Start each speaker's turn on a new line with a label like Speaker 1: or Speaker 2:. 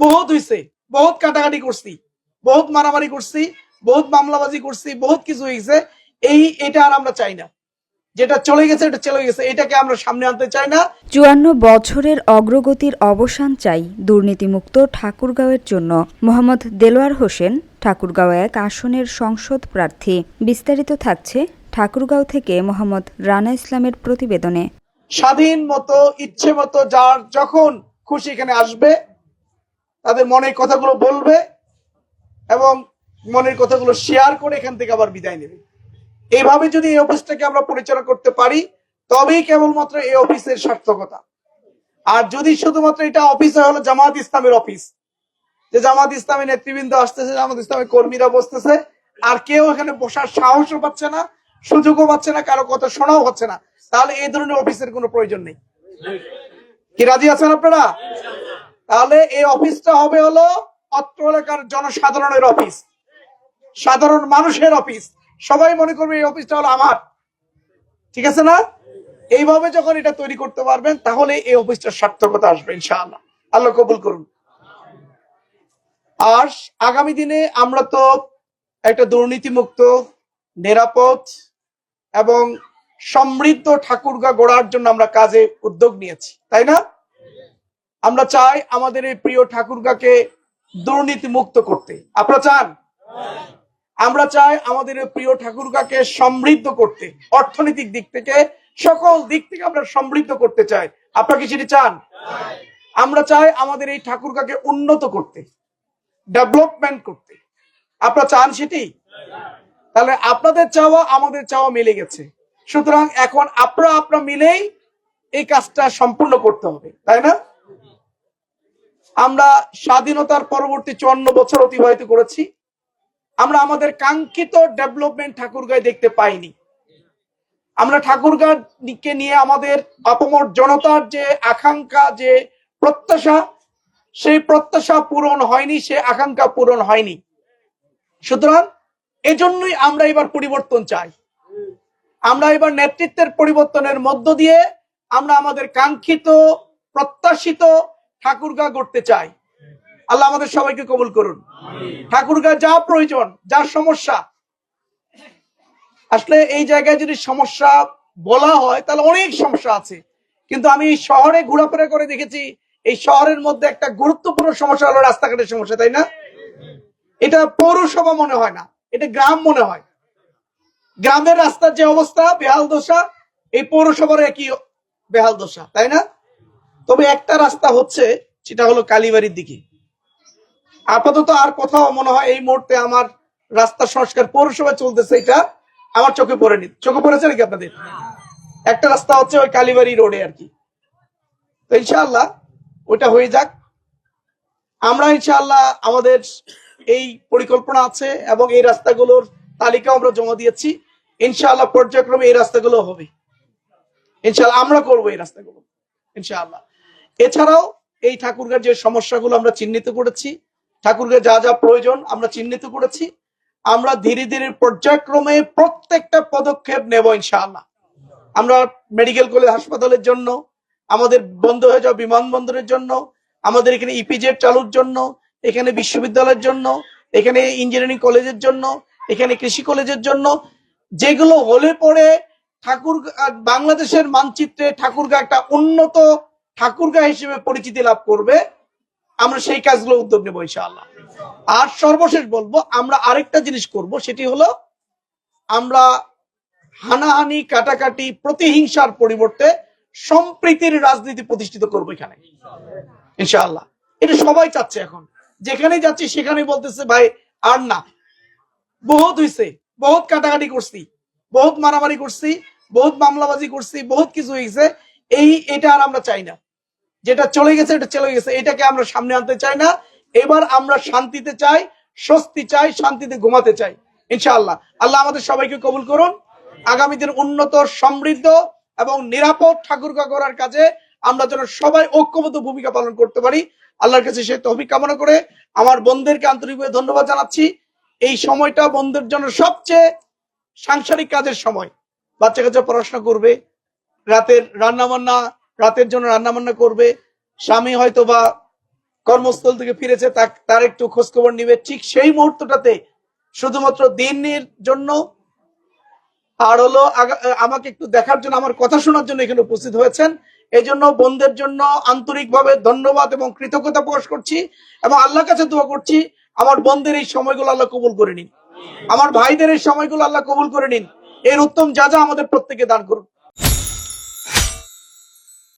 Speaker 1: বহুত হয়েছে, বহুত কাটাকাটি করছি, বহুত মারামারি করছি, বহুত মামলাবাজি করছি, বহুত কিছু হয়েছে। এটা আর আমরা চাই না। যেটা চলে গেছে এটা চলে গেছে, এটাকে আমরা সামনে আনতে চাই না।
Speaker 2: ৫৪ বছরের অগ্রগতির অবসান চাই দুর্নীতিমুক্ত ঠাকুরগাঁওয়ের জন্য। মোহাম্মদ দেলোয়ার হোসেন, ঠাকুরগাঁও ১ আসনের সংসদ প্রার্থী। বিস্তারিত থাকছে ঠাকুরগাঁও থেকে মোহাম্মদ রানা ইসলামের প্রতিবেদনে।
Speaker 1: স্বাধীন মতো, ইচ্ছে মতো যার যখন খুশি এখানে আসবে, তাদের মনের কথাগুলো বলবে এবং মনের কথাগুলো শেয়ার করে এখান থেকে আবার বিদায় নেবে। এইভাবে যদি এই অফিসটাকে আমরা পরিচালনা করতে পারি, তবেই কেবলমাত্র এই অফিসের সার্থকতা। আর যদি শুধুমাত্র এটা অফিস হলো জামাত ইসলামের অফিস, যে জামাত ইসলামী নেতৃবৃন্দ আসতেছে, জামাত ইসলামের কর্মীরা বসতেছে, আর কেউ এখানে বসার সাহসও পাচ্ছে না, সুযোগও পাচ্ছে না, কারো কথা শোনাও হচ্ছে না, তাহলে এই ধরনের অফিসের কোনো প্রয়োজন নেই। কি রাজি আছেন আপনারা? তাহলে এই অফিসটা হবে হলো অত্র এলাকার জনসাধারণের অফিস, সাধারণ মানুষের অফিস। সবাই মনে করবে এই অফিসটা হলো আমার, ঠিক আছে না? এইভাবে যখন এটা তৈরি করতে পারবেন, তাহলে এই অফিসটার সার্থকতা আসবে ইনশাআল্লাহ। আল্লাহ কবুল করুন। আর আগামী দিনে আমরা তো একটা দুর্নীতিমুক্ত, নিরাপদ এবং সমৃদ্ধ ঠাকুরগাঁও গড়ার জন্য আমরা কাজে উদ্যোগ নিয়েছি, তাই না? আমরা চাই আমাদের এই প্রিয় ঠাকুরগাঁকে দুর্নীতি মুক্ত করতে। আপনারা চান? আমরা চাই আমাদের এই প্রিয় ঠাকুরগাঁকে সমৃদ্ধ করতে, অর্থনৈতিক দিক থেকে, সকল দিক থেকে আমরা সমৃদ্ধ করতে চাই। আপনারা কি সেটি চান? আমরা চাই আমাদের এই ঠাকুরগাঁকে উন্নত করতে, ডেভেলপমেন্ট করতে। আপনারা চান সেটি? তাহলে আপনাদের চাওয়া আমাদের চাওয়া মিলে গেছে। সুতরাং এখন আপনারা মিলেই এই কাজটা সম্পূর্ণ করতে হবে, তাই না? আমরা স্বাধীনতার পরবর্তী ৫৪ বছর অতিবাহিত করেছি, আমরা আমাদের কাঙ্ক্ষিত ডেভেলপমেন্ট ঠাকুরগাঁয় দেখতে পাইনি। আমরা ঠাকুরগাঁকে নিয়ে আমাদের অপমর জনতার যে আকাঙ্ক্ষা, যে প্রত্যাশা, সেই প্রত্যাশা পূরণ হয়নি, সে আকাঙ্ক্ষা পূরণ হয়নি। সুতরাং এজন্যই আমরা এবার পরিবর্তন চাই। আমরা এবার নেতৃত্বের পরিবর্তনের মধ্য দিয়ে আমরা আমাদের কাঙ্ক্ষিত, প্রত্যাশিত ঠাকুরগাঁও গড়তে চাই। আল্লাহ আমাদের সবাইকে কবুল করুন। ঠাকুরগাঁও যা প্রয়োজন, যা সমস্যা, আসলে এই জায়গায় যদি সমস্যা বলা হয় তাহলে অনেক সমস্যা আছে, কিন্তু আমি শহরে ঘোরাফেরা করে দেখেছি এই শহরের মধ্যে একটা গুরুত্বপূর্ণ সমস্যা হলো রাস্তাঘাটের সমস্যা, তাই না? এটা পৌরসভা মনে হয় না, এটা গ্রাম মনে হয়। গ্রামের রাস্তার যে অবস্থা, বেহাল দশা, এই পৌরসভার একই বেহাল দশা, তাই না? তবে একটা রাস্তা হচ্ছে, সেটা হলো কালীবাড়ির দিকে। আপাতত আর কোথাও মনে হয় এই মুহূর্তে আমার রাস্তা সংস্কার পৌরসভা চলতেছে, এটা আমার চোখে পড়েনি। চোখে পড়েছে নাকি আপনাদের? একটা রাস্তা হচ্ছে ওই কালীবাড়ি রোডে আর কি। তো ইনশাআল্লাহ ওইটা হয়ে যাক। আমরা ইনশাআল্লাহ আমাদের এই পরিকল্পনা আছে এবং এই রাস্তাগুলোর তালিকা আমরা জমা দিয়েছি। ইনশাআল্লাহ পর্যায়ক্রমে এই রাস্তাগুলো হবে, ইনশাআল্লাহ আমরা করবো এই রাস্তাগুলো ইনশাআল্লাহ। এছাড়াও এই ঠাকুরগাঁর যে সমস্যাগুলো আমরা চিহ্নিত করেছি, ঠাকুরগাঁর যা যা প্রয়োজন আমরা চিহ্নিত করেছি, আমরা ধীরে ধীরে পর্যায়ক্রমে প্রত্যেকটা পদক্ষেপ নেব ইনশাআল্লাহ। আমরা মেডিকেল কলেজ হাসপাতালের জন্য, আমাদের বন্ধ হয়ে যাওয়া বিমানবন্দরের জন্য, আমাদের এখানে ইপিজেড চালুর জন্য, এখানে বিশ্ববিদ্যালয়ের জন্য, এখানে ইঞ্জিনিয়ারিং কলেজের জন্য, এখানে কৃষি কলেজের জন্য, যেগুলো হলে পরে বাংলাদেশের মানচিত্রে ঠাকুরগাঁও একটা উন্নত ঠাকুরগাঁও হিসেবে পরিচিতি লাভ করবে, আমরা সেই কাজগুলো উদ্যোগ নেব ইনশাআল্লাহ। আর সর্বশেষ বলবো, আমরা আরেকটা জিনিস করব, সেটি হলো আমরা হানাহানি, কাটাকাটি, প্রতিহিংসার পরিবর্তে সম্প্রীতির রাজনীতি প্রতিষ্ঠিত করবো এখানে ইনশাআল্লাহ। এটা সবাই চাচ্ছে, এখন যেখানেই যাচ্ছি সেখানেই বলতেছে ভাই আর না, বহুত হয়েছে, বহুত কাটাকাটি করছি, বহুত মারামারি করছি, বহুত মামলাবাজি করছি, বহুত কিছু হয়েছে। এটা আর আমরা চাই না। যেটা চলে গেছে এটা চলে গেছে, এটাকে আমরা সামনে আনতে চাই না। এবার আমরা শান্তিতে চাই, স্বস্তি চাই, শান্তিতে ঘুমাতে চাই ইনশাআল্লাহ। আল্লাহ আমাদের সবাইকে কবুল করুন। আগামী দিন উন্নত, সমৃদ্ধ এবং নিরাপদ ঠাকুরগাঁও করার কাজে আমরা যেন সবাই ঐক্যবদ্ধ ভূমিকা পালন করতে পারি, আল্লাহর কাছে সেই তৌফিক কামনা করে আমার বন্ধুদেরকে আন্তরিকভাবে ধন্যবাদ জানাচ্ছি। এই সময়টা বন্ধুদের জন্য সবচেয়ে সাংসারিক কাজের সময়। বাচ্চা কাচ্চা পড়াশোনা করবে, রাতের জন্য রান্না বান্না করবে, স্বামী হয়তো বা কর্মস্থল থেকে ফিরেছে তার একটু খোঁজখবর নিবে, ঠিক সেই মুহূর্তটাতে শুধুমাত্র দিনের জন্য আর হলো আমাকে একটু দেখার জন্য, আমার কথা শোনার জন্য এখানে উপস্থিত হয়েছেন। এই জন্য বোনদের জন্য আন্তরিকভাবে ধন্যবাদ এবং কৃতজ্ঞতা প্রকাশ করছি এবং আল্লাহর কাছে দোয়া করছি আমার বোনদের এই সময়গুলো আল্লাহ কবুল করে নিন, আমার ভাইদের এই সময়গুলো আল্লাহ কবুল করে নিন, এর উত্তম যা যা আমাদের প্রত্যেকে দান করুন।